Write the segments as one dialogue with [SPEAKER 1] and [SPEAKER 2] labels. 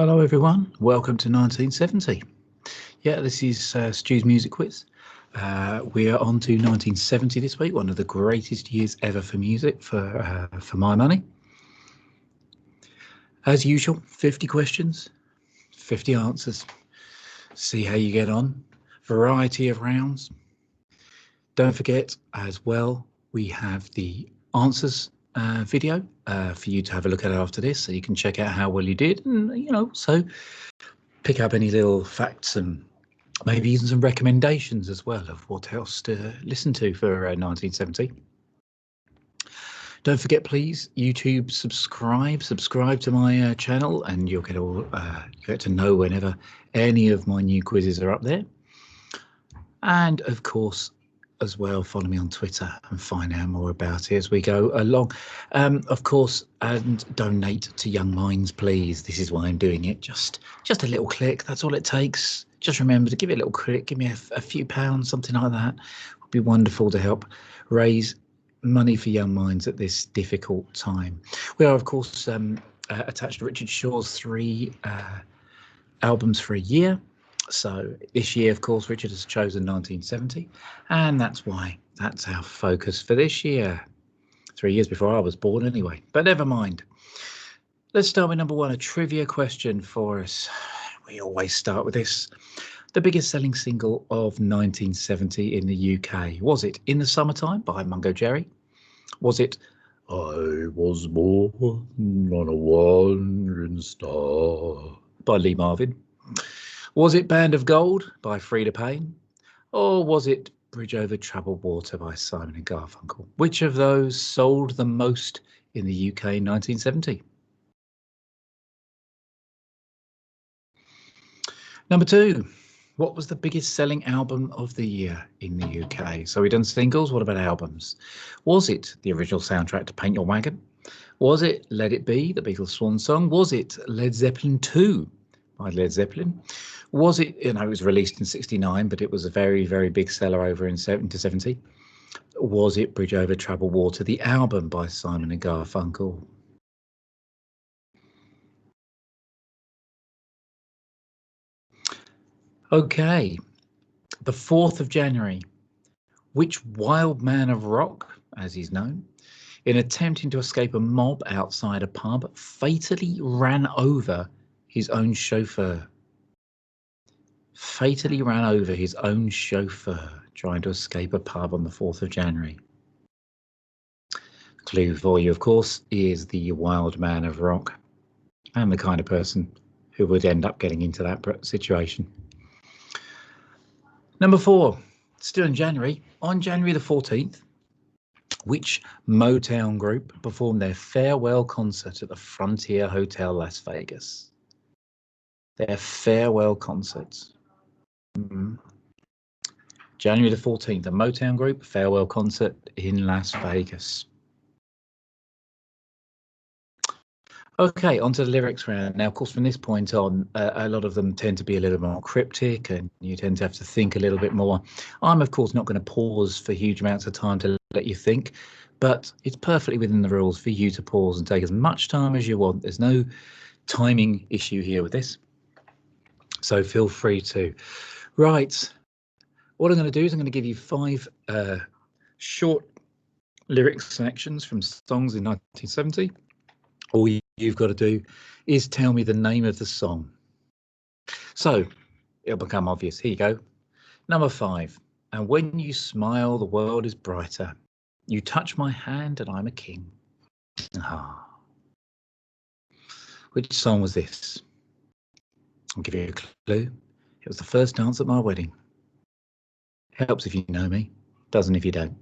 [SPEAKER 1] Hello everyone, welcome to 1970. Yeah, this is Stu's Music Quiz. We are on to 1970 this week, one of the greatest years ever for music, for my money. As usual, 50 questions, 50 answers. See how you get on. Variety of rounds. Don't forget as well, we have the answers video for you to have a look at after this, so you can check out how well you did, and so pick up any little facts and maybe even some recommendations as well of what else to listen to for 1970. Don't forget, please, YouTube, subscribe to my channel, and you'll get to know whenever any of my new quizzes are up there. And of course, as well, follow me on Twitter and find out more about it as we go along. Of course, and donate to Young Minds, please. This is why I'm doing it. Just a little click. That's all it takes. Just remember to give it a little click. Give me a few pounds, something like that. It would be wonderful to help raise money for Young Minds at this difficult time. We are, of course, attached to Richard Shaw's 3 albums for a year. So this year, of course, Richard has chosen 1970, and that's our focus for this year. 3 years before I was born anyway, but never mind. Let's start with number 1, a trivia question for us. We always start with this. The biggest selling single of 1970 in the UK. Was it In the Summertime by Mungo Jerry? Was it I Was Born on a Wandering Star by Lee Marvin? Was it Band of Gold by Freda Payne? Or was it Bridge Over Troubled Water by Simon and Garfunkel? Which of those sold the most in the UK in 1970? Number 2, what was the biggest selling album of the year in the UK? So we've done singles, what about albums? Was it the original soundtrack to Paint Your Wagon? Was it Let It Be, the Beatles' swan song? Was it Led Zeppelin 2 by Led Zeppelin? Was it, it was released in 69, but it was a very, very big seller over in 70. Was it Bridge Over Troubled Water, the album by Simon and Garfunkel? Okay, the 4th of January, which wild man of rock, as he's known, in attempting to escape a mob outside a pub, fatally ran over his own chauffeur? Fatally ran over his own chauffeur trying to escape a pub on the 4th of January. Clue for you, of course, is the wild man of rock and the kind of person who would end up getting into that situation. Number 4, still in January, on January the 14th, which Motown group performed their farewell concert at the Frontier Hotel, Las Vegas? Their farewell concert. January the 14th, a Motown group farewell concert in Las Vegas. Okay, onto the lyrics round. Now, of course, from this point on, a lot of them tend to be a little more cryptic and you tend to have to think a little bit more. I'm, of course, not going to pause for huge amounts of time to let you think, but it's perfectly within the rules for you to pause and take as much time as you want. There's no timing issue here with this, so feel free to. Right, what I'm going to do is I'm going to give you 5 short lyric selections from songs in 1970. All you've got to do is tell me the name of the song. So it'll become obvious. Here you go. Number 5. And when you smile, the world is brighter. You touch my hand and I'm a king. Ah. Which song was this? I'll give you a clue. It was the first dance at my wedding. Helps if you know me, doesn't if you don't.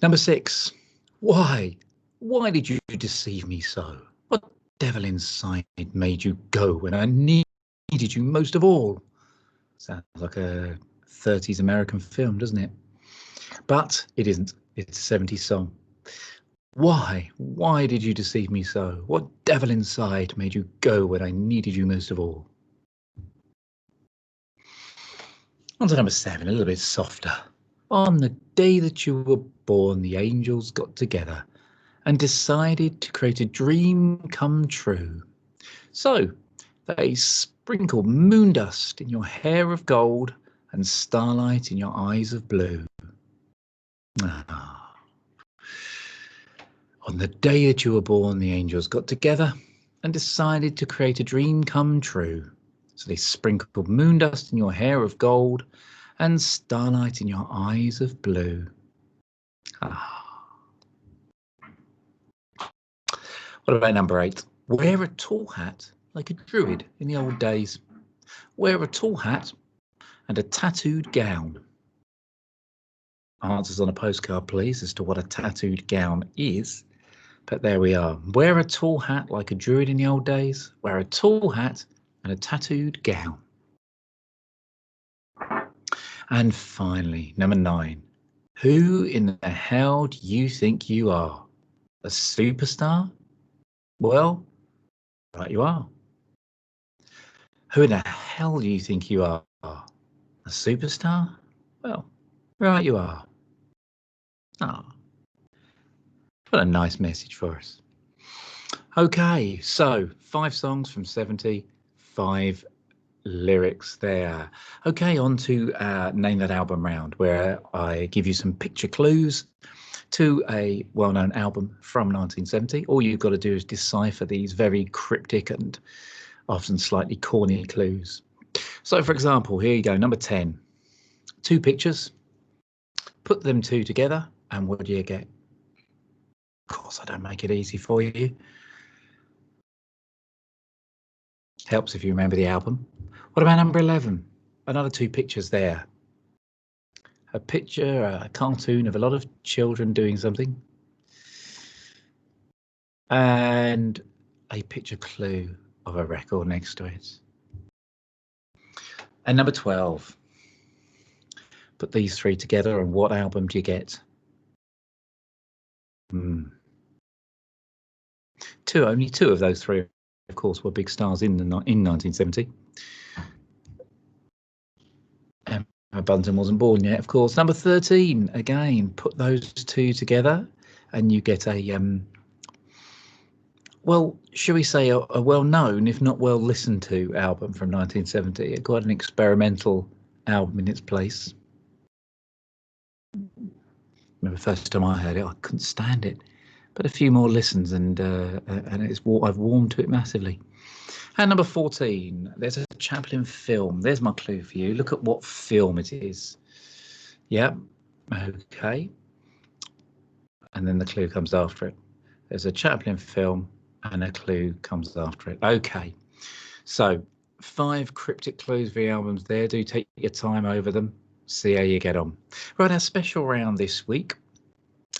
[SPEAKER 1] Number 6. Why? Why did you deceive me so? What devil inside made you go when I needed you most of all? Sounds like a 30s American film, doesn't it? But it isn't. It's a 70s song. Why? Why did you deceive me so? What devil inside made you go when I needed you most of all? On to number 7, a little bit softer. On the day that you were born, the angels got together and decided to create a dream come true. So they sprinkled moon dust in your hair of gold and starlight in your eyes of blue. Ah. On the day that you were born, the angels got together and decided to create a dream come true. So they sprinkled moon dust in your hair of gold and starlight in your eyes of blue. Ah. What about number 8? Wear a tall hat like a druid in the old days. Wear a tall hat and a tattooed gown. Answers on a postcard, please, as to what a tattooed gown is. But there we are. Wear a tall hat like a druid in the old days. Wear a tall hat and a tattooed gown. And finally, number 9. Who in the hell do you think you are? A superstar? Well, right you are. Who in the hell do you think you are? A superstar? Well, right you are. Ah, what a nice message for us. Okay, so 5 songs from 70, 5 lyrics there. Okay, on to Name That Album round, where I give you some picture clues to a well-known album from 1970. All you've got to do is decipher these very cryptic and often slightly corny clues. So, for example, here you go, number 10. 2 pictures, put them 2 together, and what do you get? Of course, I don't make it easy for you. Helps if you remember the album. What about number 11? Another 2 pictures there. A picture, a cartoon of a lot of children doing something. And a picture clue of a record next to it. And number 12. Put these 3 together and what album do you get? Only two of those 3, of course, were big stars in 1970. Emma Bunton wasn't born yet, of course. Number 13, again, put those 2 together and you get a, well, shall we say a well-known, if not well-listened to album from 1970. Quite an experimental album in its place. Remember the first time I heard it, I couldn't stand it. But a few more listens and I've warmed to it massively. And number 14, there's a Chaplin film. There's my clue for you. Look at what film it is. Yep. Okay. And then the clue comes after it. There's a Chaplin film and a clue comes after it. Okay. So 5 cryptic clues for the albums there. Do take your time over them. See how you get on. Right, our special round this week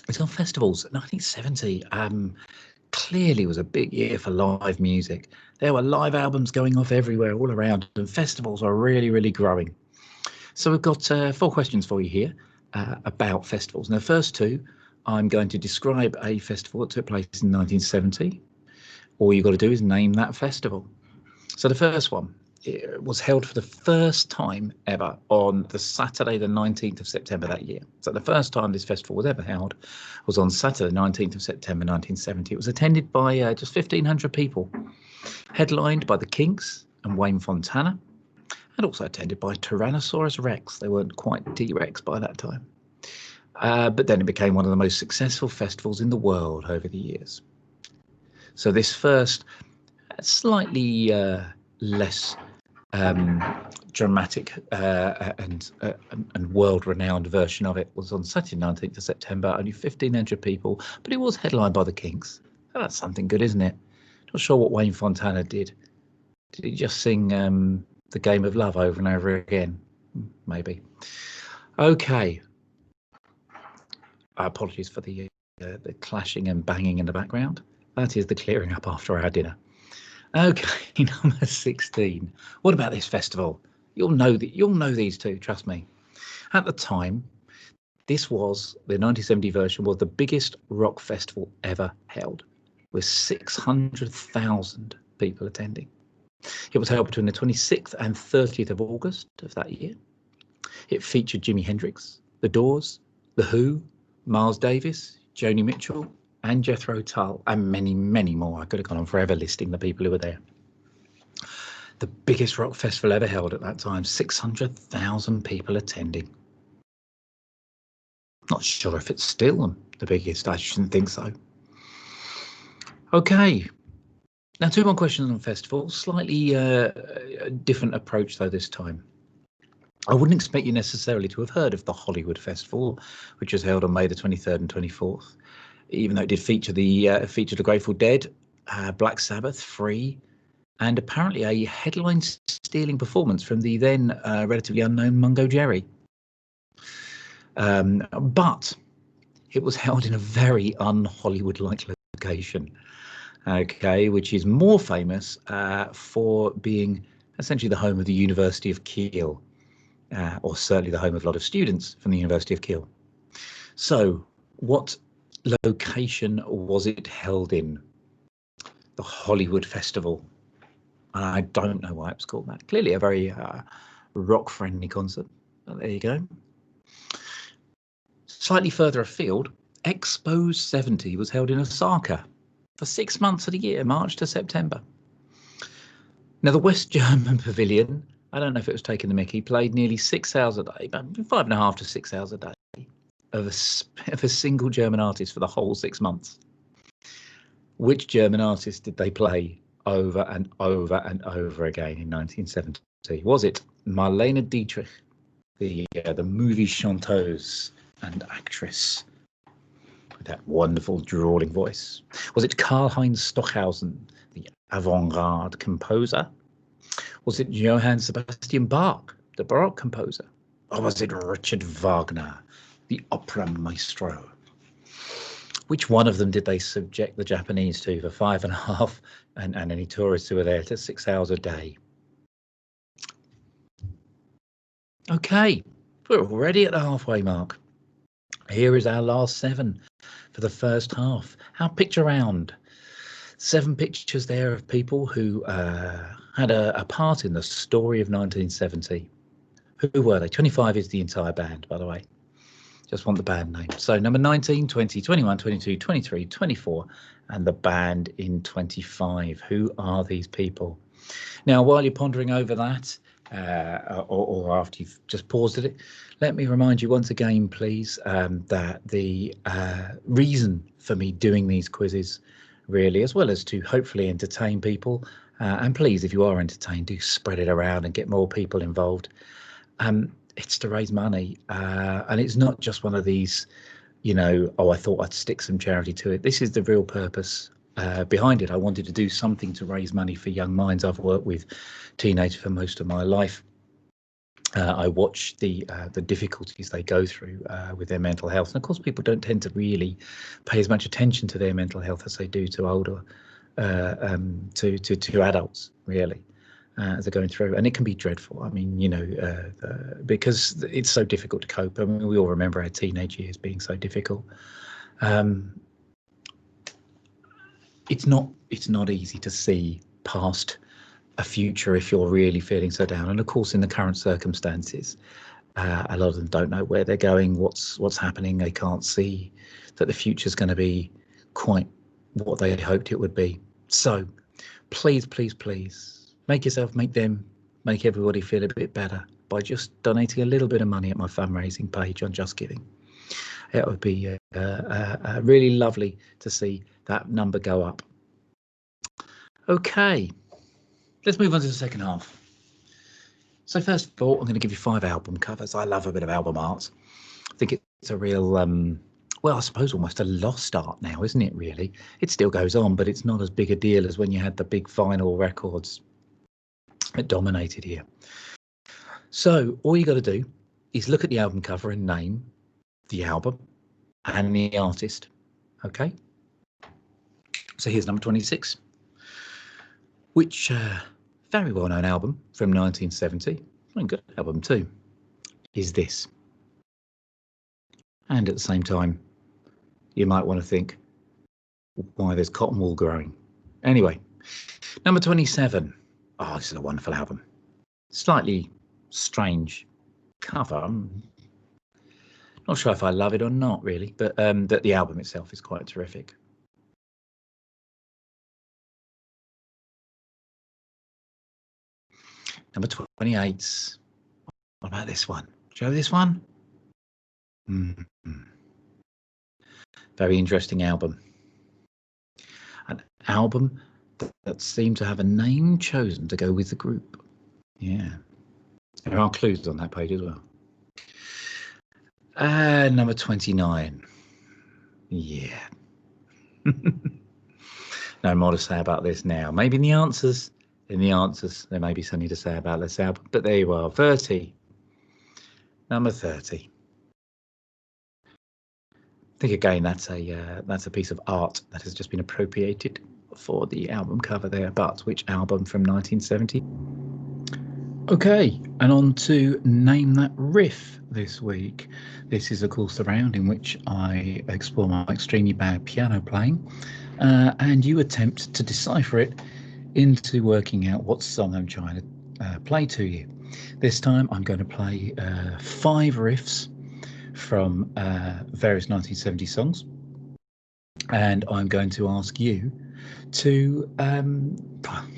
[SPEAKER 1] is on festivals. 1970 clearly was a big year for live music. There were live albums going off everywhere, all around, and festivals are really, really growing. So we've got 4 questions for you here about festivals. Now, the first 2, I'm going to describe a festival that took place in 1970. All you've got to do is name that festival. So the first one, it was held for the first time ever on the Saturday, the 19th of September that year. So the first time this festival was ever held was on Saturday, 19th of September, 1970. It was attended by just 1,500 people, headlined by the Kinks and Wayne Fontana, and also attended by Tyrannosaurus Rex. They weren't quite T-Rex by that time. But then it became one of the most successful festivals in the world over the years. So this first, slightly less dramatic and world-renowned version of it was on Saturday, 19th of September. Only 1,500 people, but it was headlined by the Kinks. Oh, that's something good, isn't it? Not sure what Wayne Fontana did. Did he just sing The Game of Love over and over again? Maybe. Okay. Apologies for the clashing and banging in the background. That is the clearing up after our dinner. Okay, number 16. What about this festival? You'll know these 2, trust me. At the time, this was the 1970 version was the biggest rock festival ever held, with 600,000 people attending. It was held between the 26th and 30th of August of that year. It featured Jimi Hendrix, The Doors, The Who, Miles Davis, Joni Mitchell, and Jethro Tull, and many, many more. I could have gone on forever listing the people who were there. The biggest rock festival ever held at that time, 600,000 people attending. Not sure if it's still the biggest, I shouldn't think so. Okay, now 2 more questions on festivals, slightly different approach though this time. I wouldn't expect you necessarily to have heard of the Hollywood Festival, which was held on May the 23rd and 24th, even though it did feature the Grateful Dead, Black Sabbath, Free, and apparently a headline-stealing performance from the then relatively unknown Mungo Jerry. But it was held in a very un-Hollywood-like location, okay, which is more famous for being essentially the home of the University of Kiel, or certainly the home of a lot of students from the University of Kiel. So what location was it held in? The Hollywood Festival. And I don't know why it was called that. Clearly a very rock-friendly concert. But there you go. Slightly further afield, Expo 70 was held in Osaka for 6 months of the year, March to September. Now, the West German Pavilion, I don't know if it was taking the mickey, played nearly 6 hours a day, about 5.5 to 6 hours a day of a single German artist for the whole 6 months. Which German artist did they play over and over and over again in 1970? Was it Marlene Dietrich, the movie chanteuse and actress with that wonderful drawling voice? Was it Karl-Heinz Stockhausen, the avant-garde composer? Was it Johann Sebastian Bach, the Baroque composer? Or was it Richard Wagner, the opera maestro? Which one of them did they subject the Japanese to for 5.5 and any tourists who were there to 6 hours a day? Okay, we're already at the halfway mark. Here is our last 7 for the first half. Our picture round. 7 pictures there of people who had a part in the story of 1970. Who were they? 25 is the entire band, by the way. Just want the band name. So number 19, 20, 21, 22, 23, 24, and the band in 25. Who are these people? Now, while you're pondering over that, or after you've just paused at it, let me remind you once again, please, that the reason for me doing these quizzes, really, as well as to hopefully entertain people, and please, if you are entertained, do spread it around and get more people involved. It's to raise money, and it's not just one of these, oh, I thought I'd stick some charity to it. This is the real purpose behind it. I wanted to do something to raise money for young minds. I've worked with teenagers for most of my life. I watch the difficulties they go through with their mental health, and of course people don't tend to really pay as much attention to their mental health as they do to older to adults, really. As they're going through, and it can be dreadful. I mean, because it's so difficult to cope. I mean, we all remember our teenage years being so difficult. It's not easy to see past a future if you're really feeling so down. And of course, in the current circumstances, a lot of them don't know where they're going, what's happening. They can't see that the future's going to be quite what they had hoped it would be. So, please, please, please. Make everybody feel a bit better by just donating a little bit of money at my fundraising page on Just Giving. It would be really lovely to see that number go up. Okay, let's move on to the second half. So first of all, I'm going to give you 5 album covers. I love a bit of album art. I think it's a real, well, I suppose almost a lost art now, isn't it, really? It still goes on, but it's not as big a deal as when you had the big vinyl records. It dominated here. So all you got to do is look at the album cover and name the album and the artist. Okay. So here's number 26, which very well-known album from 1970, and good album too, is this. And at the same time, you might want to think why there's cotton wool growing. Anyway, number 27. Oh, this is a wonderful album. Slightly strange cover. I'm not sure if I love it or not, really, but the album itself is quite terrific. Number 28. What about this one? Do you know this one? Very interesting album. An album that seemed to have a name chosen to go with the group. Yeah. There are clues on that page as well. Number 29. Yeah. No more to say about this now. Maybe in the answers there may be something to say about this album, but there you are. 30. Number 30. I think again that's a piece of art that has just been appropriated for the album cover there. But which album from 1970? Okay, and on to Name That Riff this week. This is of course the round in which I explore my extremely bad piano playing, and you attempt to decipher it into working out what song I'm trying to play to you. This time I'm going to play 5 riffs from various 1970 songs, and I'm going to ask you to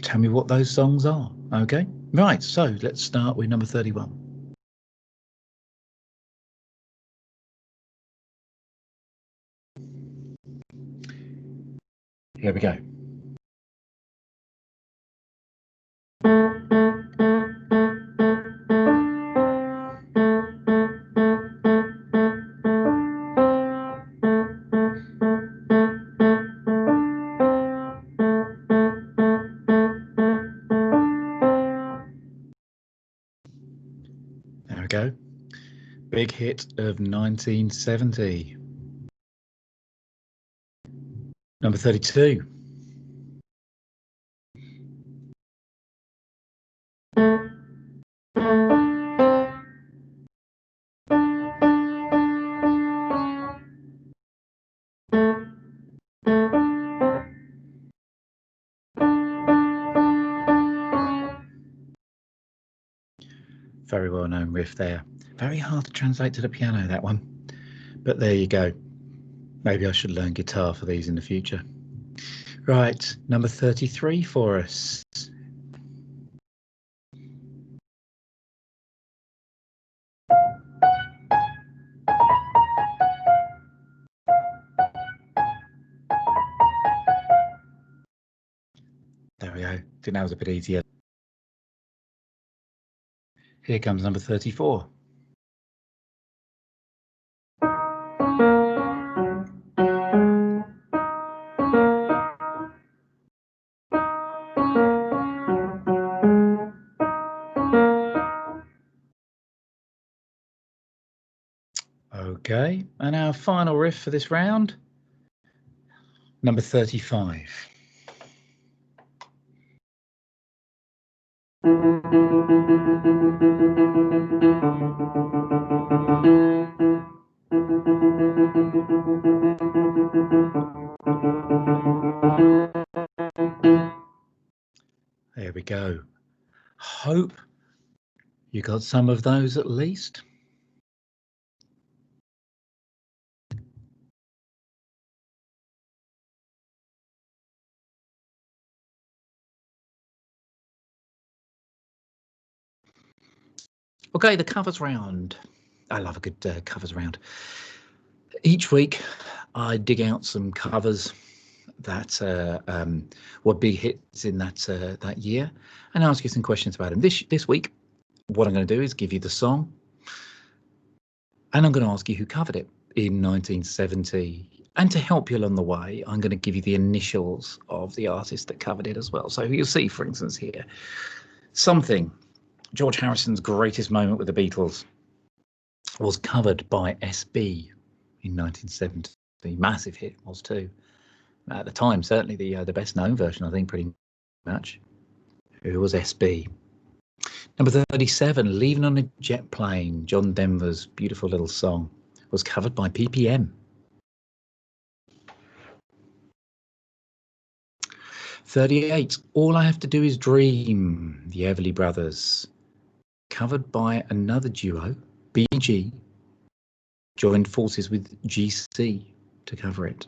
[SPEAKER 1] tell me what those songs are. Okay, right, so let's start with number 31. Here we go. There we go. Big hit of 1970. Number 32. Very well known riff there. Very hard to translate to the piano, that one. But there you go. Maybe I should learn guitar for these in the future. Right, number 33 for us. There we go. Think that was a bit easier. Here comes number 34. Okay, and our final riff for this round, number 35. There we go. Hope you got some of those at least. Okay, the covers round. I love a good covers round. Each week I dig out some covers that were big hits in that year and ask you some questions about them. This week, what I'm going to do is give you the song, and I'm going to ask you who covered it in 1970. And to help you along the way, I'm going to give you the initials of the artist that covered it as well. So you'll see, for instance, here, Something, George Harrison's greatest moment with the Beatles, was covered by SB in 1970. Massive hit was too. At the time, certainly the best known version, I think, pretty much. Who was SB? Number 37, Leaving on a Jet Plane, John Denver's beautiful little song, was covered by PPM. 38, All I Have to Do Is Dream, the Everly Brothers, covered by another duo, BG, joined forces with GC to cover it.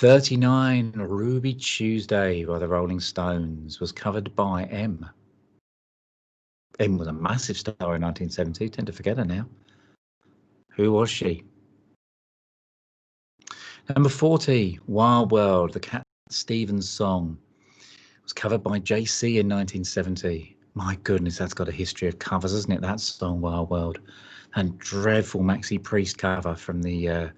[SPEAKER 1] 39, Ruby Tuesday by the Rolling Stones was covered by M. M was a massive star in 1970. Tend to forget her now. Who was she? Number 40, Wild World, the Cat Stevens song, was covered by JC in 1970. My goodness, that's got a history of covers, hasn't it? That song, Wild World, and dreadful Maxi Priest cover from the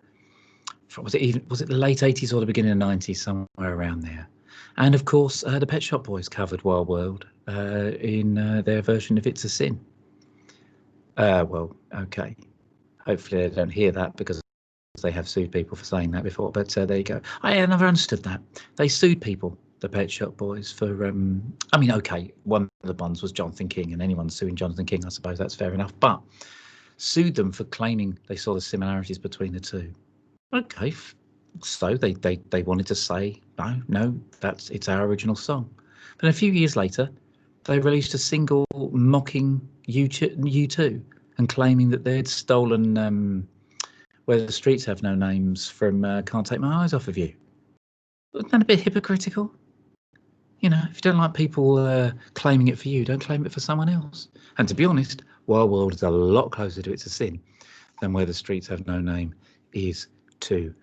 [SPEAKER 1] was it the late 80s or the beginning of the 90s, somewhere around there. And of course, the Pet Shop Boys covered Wild World in their version of It's a Sin. Well, okay. Hopefully they don't hear that because they have sued people for saying that before. But there you go. I never understood that. They sued people, the Pet Shop Boys, for, I mean, okay, one of the ones was Jonathan King, and anyone suing Jonathan King, I suppose that's fair enough. But sued them for claiming they saw the similarities between the two. Okay, so they wanted to say no, it's our original song. But a few years later, they released a single mocking U2 and claiming that they'd stolen Where the Streets Have No Names from Can't Take My Eyes Off of You. Isn't that a bit hypocritical? You know, if you don't like people claiming it for you, don't claim it for someone else. And to be honest, Wild World is a lot closer to It's a Sin than Where the Streets Have No Name is to.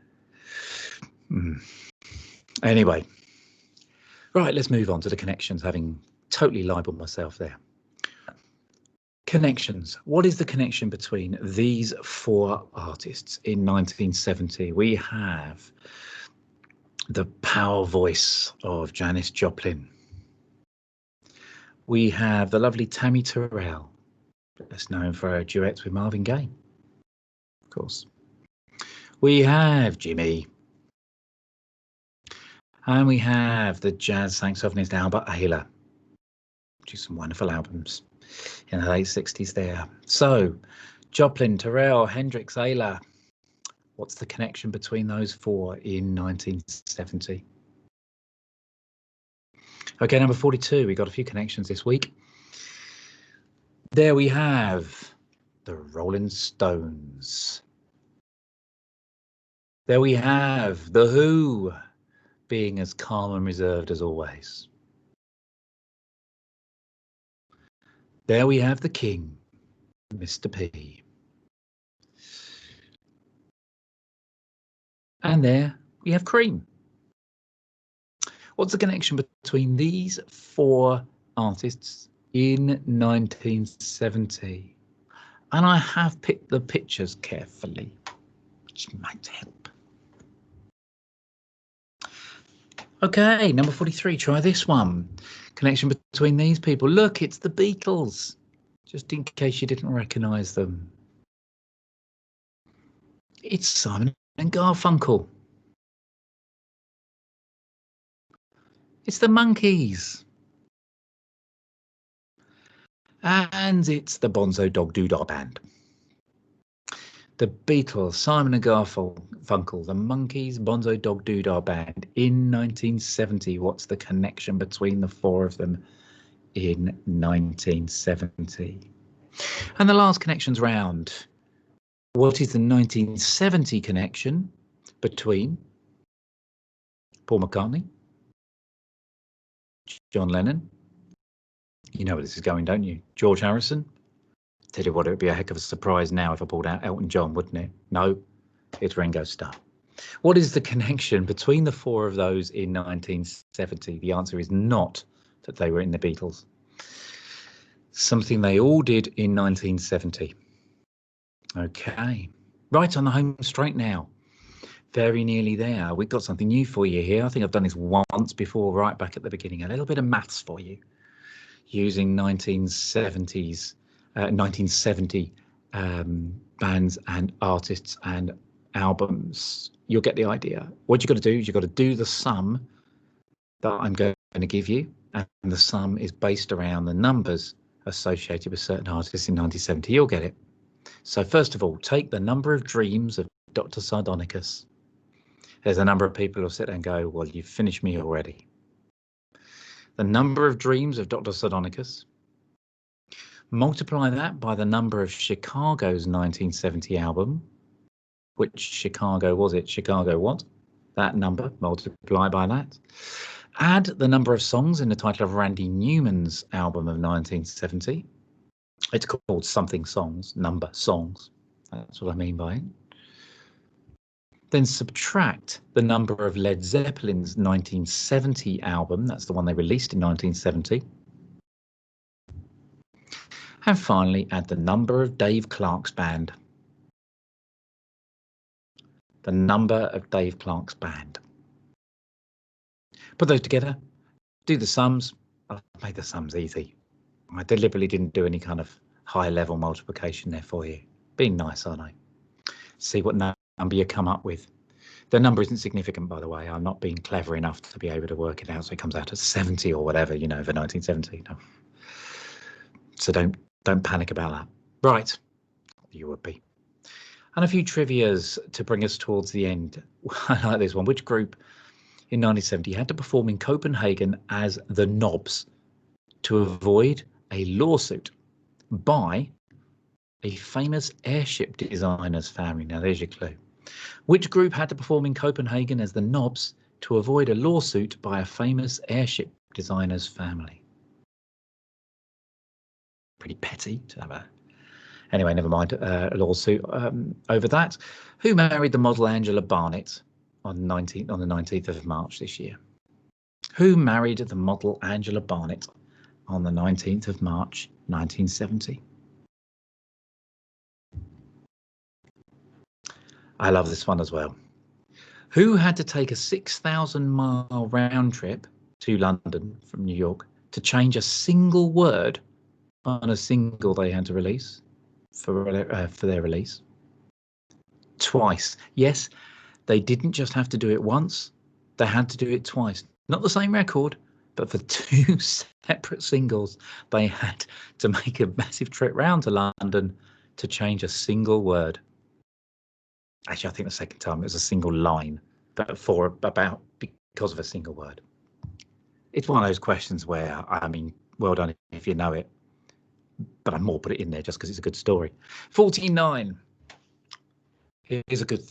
[SPEAKER 1] Anyway, right, let's move on to the connections, having totally libeled myself there. Connections. What is the connection between these four artists in 1970? We have the power voice of Janis Joplin. We have the lovely Tammy Terrell, best known for her duets with Marvin Gaye, of course. We have Jimmy. And we have the jazz saxophonist Albert Ayler, which is some wonderful albums in the late 60s there. So, Joplin, Terrell, Hendrix, Ayler. What's the connection between those four in 1970? Okay, number 42. We got a few connections this week. There we have the Rolling Stones. There we have The Who, being as calm and reserved as always. There we have the King, Mr. P. And there we have Cream. What's the connection between these four artists in 1970? And I have picked the pictures carefully, which might help. Okay, number 43, try this one. Connection between these people. Look, it's the Beatles, just in case you didn't recognise them. It's Simon and Garfunkel. It's the Monkees. And it's the Bonzo Dog Doodah Band. The Beatles, Simon and Garfunkel, the Monkees, Bonzo Dog Doodah Band in 1970. What's the connection between the four of them in 1970? And the last connections round. What is the 1970 connection between Paul McCartney, John Lennon? You know where this is going, don't you? George Harrison? Tell you what, it would be a heck of a surprise now if I pulled out Elton John, wouldn't it? No, it's Ringo Starr. What is the connection between the four of those in 1970? The answer is not that they were in the Beatles. Something they all did in 1970. Okay, right on the home straight now. Very nearly there. We've got something new for you here. I think I've done this once before, right back at the beginning. A little bit of maths for you using 1970 bands and artists and albums. You'll get the idea. What you've got to do is you've got to do the sum that I'm going to give you, and the sum is based around the numbers associated with certain artists in 1970. You'll get it. So first of all, take the number of dreams of Dr. Sardonicus. There's a number of people who'll sit there and go, well, you've finished me already. The number of dreams of Dr. Sardonicus. Multiply that by the number of Chicago's 1970 album. Which Chicago was it? Chicago what? that number, multiply by that. Add the number of songs in the title of Randy Newman's album of 1970. It's called Something Songs, number songs. That's what I mean by it. Then subtract the number of Led Zeppelin's 1970 album. That's the one they released in 1970. And finally, add the number of Dave Clark's band. The number of Dave Clark's band. Put those together, do the sums. I've made the sums easy. I deliberately didn't do any kind of high-level multiplication there for you. Being nice, aren't I? See what number you come up with. The number isn't significant, by the way. I'm not being clever enough to be able to work it out, so it comes out at 70 or whatever, you know, for 1970. No. So don't panic about that. Right, you would be. And a few trivias to bring us towards the end. I like this one. Which group in 1970 had to perform in Copenhagen as the Knobs to avoid a lawsuit by a famous airship designer's family? Now there's your clue. Which group had to perform in Copenhagen as the Knobs to avoid a lawsuit by a famous airship designer's family? Pretty petty to have a... Anyway, never mind, a lawsuit over that. Who married the model Angela Barnett on the 19th of March this year? Who married the model Angela Barnett on the 19th of March 1970? I love this one as well. Who had to take a 6,000-mile round trip to London from New York to change a single word on a single they had to release for their release? Twice. Yes, they didn't just have to do it once, they had to do it twice. Not the same record, but for two separate singles, they had to make a massive trip round to London to change a single word. Actually, I think the second time it was a single line, but because of a single word. It's one of those questions where, I mean, well done if you know it, but I more put it in there just because it's a good story. 49. Here's a good,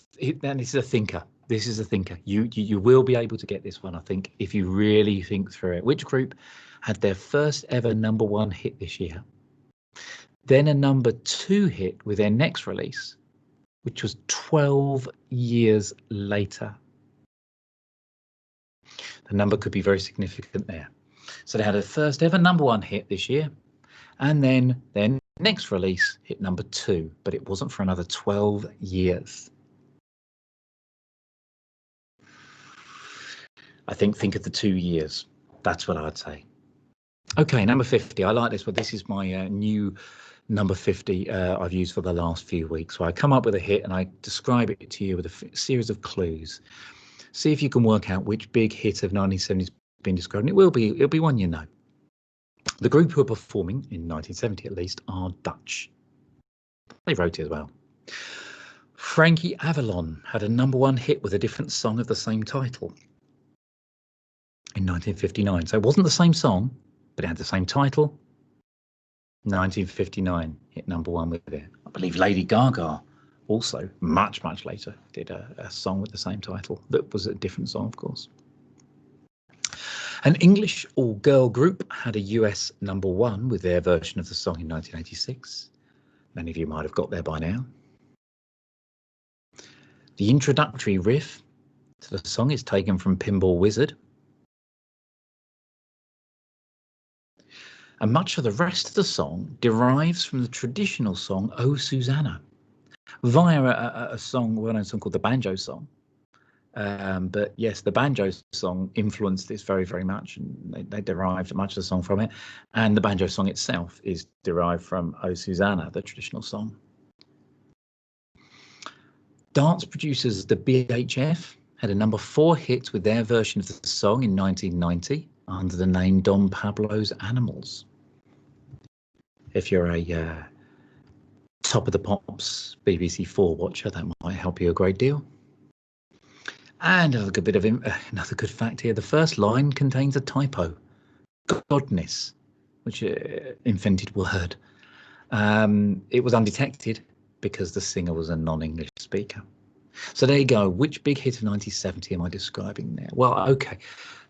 [SPEAKER 1] and this is a thinker. This is a thinker. You will be able to get this one, I think, if you really think through it. Which group had their first ever #1 hit this year? Then a #2 hit with their next release, which was 12 years later. The number could be very significant there. So they had a first ever #1 hit this year, and then their next release hit #2, but it wasn't for another 12 years. I think of the 2 years. That's what I'd say. Okay, number 50. I like this one. This is my new number 50 I've used for the last few weeks. So I come up with a hit and I describe it to you with a series of clues. See if you can work out which big hit of 1970 has been described. And it'll be one you know. The group who are performing, in 1970 at least, are Dutch. They wrote it as well. Frankie Avalon had a #1 hit with a different song of the same title in 1959. So it wasn't the same song, but it had the same title. 1959 hit #1 with it. I believe Lady Gaga also much later did a song with the same title that was a different song, of course. An English all-girl group had a US #1 with their version of the song in 1986. Many of you might have got there by now. The introductory riff to the song is taken from Pinball Wizard. And much of the rest of the song derives from the traditional song Oh Susanna via a well-known song called the Banjo Song. But yes, the banjo song influenced this very much, and they derived much of the song from it. And the banjo song itself is derived from Oh Susanna, the traditional song. Dance producers the BHF had a #4 hit with their version of the song in 1990 under the name Don Pablo's Animals. If you're a Top of the Pops BBC4 watcher, that might help you a great deal. And another good fact here: the first line contains a typo, "godness," which invented word. It was undetected because the singer was a non-English speaker. So there you go. Which big hit of 1970 am I describing there? Well, okay.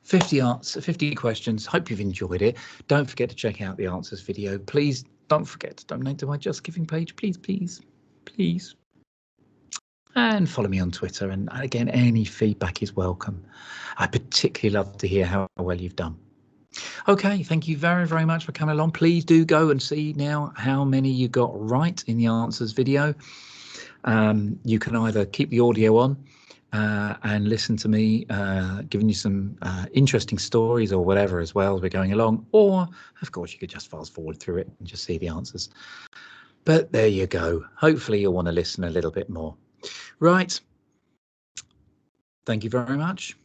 [SPEAKER 1] 50 questions. Hope you've enjoyed it. Don't forget to check out the answers video. Please don't forget to donate to my Just Giving page. Please, please, please. And follow me on Twitter. And again, any feedback is welcome. I particularly love to hear how well you've done. Okay, thank you very, very much for coming along. Please do go and see now how many you got right in the answers video. You can either keep the audio on and listen to me giving you some interesting stories or whatever as well as we're going along, or of course you could just fast forward through it and just see the answers. But there you go. Hopefully you'll want to listen a little bit more. Right. Thank you very much.